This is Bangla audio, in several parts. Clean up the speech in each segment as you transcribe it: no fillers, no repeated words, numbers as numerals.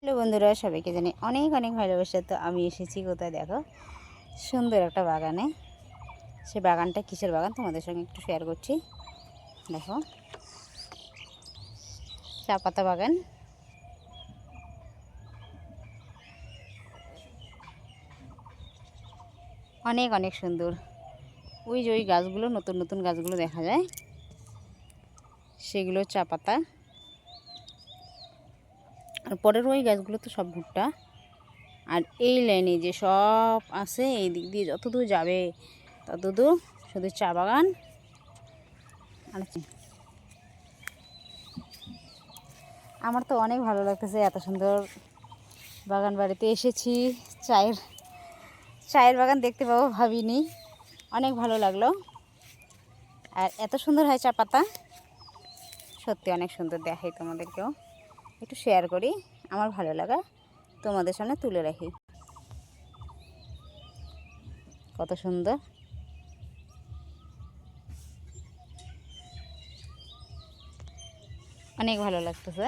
হ্যালো বন্ধুরা, সবাইকে জানি অনেক অনেক ভালোবাসা। তো আমি এসেছি কোথায় দেখো, সুন্দর একটা বাগানে। সে বাগানটা কিসের বাগান তোমাদের সঙ্গে একটু শেয়ার করছি। দেখো, চা পাতা বাগান। অনেক অনেক সুন্দর। ওই যে ওই গাছগুলো, নতুন নতুন গাছগুলো দেখা যায়, সেগুলো চা পাতা। আর পরের ওই গাছগুলো তো সব ভুট্টা। আর এই লাইনে যে সব আছে, এই দিক দিয়ে যতদূর যাবে ততদূর শুধু চা বাগান। আর আমার তো অনেক ভালো লাগতেছে, এত সুন্দর বাগান বাড়িতে এসেছি। চায়ের চায়ের বাগান দেখতে পাবো ভাবিনি, অনেক ভালো লাগলো। আর এত সুন্দর হয় চা পাতা, সত্যি অনেক সুন্দর। দেখাই তোমাদেরকেও একটু শেয়ার করি, আমার ভালো লাগা তোমাদের সামনে তুলে রাখি। কত সুন্দর, অনেক ভালো লাগতেছে।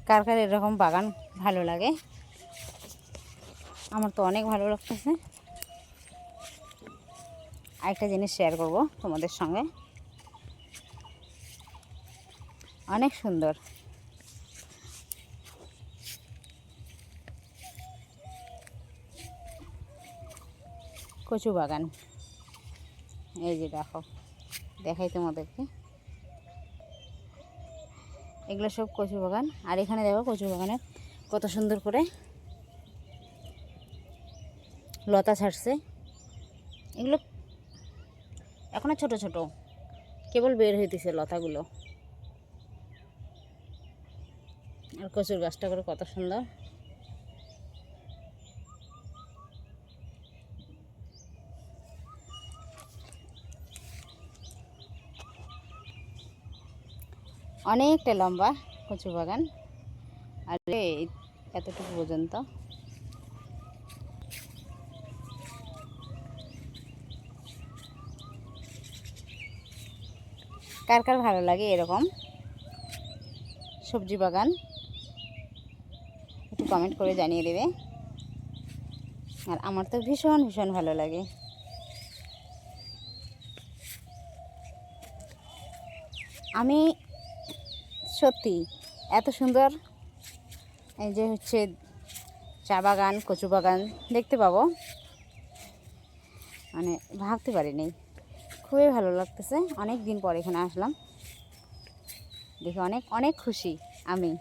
কার কার এরকম বাগান ভালো লাগে? আমার তো অনেক ভালো লাগতেছে। আরেকটা জিনিস শেয়ার করব তোমাদের সঙ্গে, অনেক সুন্দর। কচু বাগান, এই যে দেখো, দেখাই তোমাদেরকে। এগুলো সব কচু বাগান। আর এখানে দেখো কচু বাগানে কত সুন্দর করে লতা ছাড়ছে। এগুলো এখনো ছোট ছোট, কেবল বের হইতেছে লতাগুলো। আর কচুর গাছটা করে কত সুন্দর। অনেকটা লম্বা কচু বাগান, আর এতটুকু পর্যন্ত। কার কার ভালো লাগে এরকম সবজি বাগান, একটু কমেন্ট করে জানিয়ে দেবে। আর আমার তো ভীষণ ভীষণ ভালো লাগে। আমি সত্যি এত সুন্দর এই যে হচ্ছে চা বাগান, কচু বাগান দেখতে পাবো মানে ভাবতে পারিনি। খুবই ভালো লাগতেছে, অনেক দিন পর এখানে আসলাম, দেখে অনেক অনেক খুশি আমি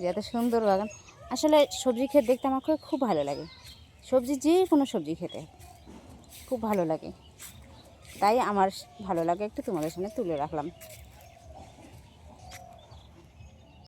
যে এত সুন্দর বাগান। আসলে সবজি খেতে দেখতে আমার খুব ভালো লাগে। সবজি, যে কোনো সবজি খেতে খুব ভালো লাগে, তাই আমার ভালো লাগে একটু তোমাদের সামনে তুলে রাখলাম।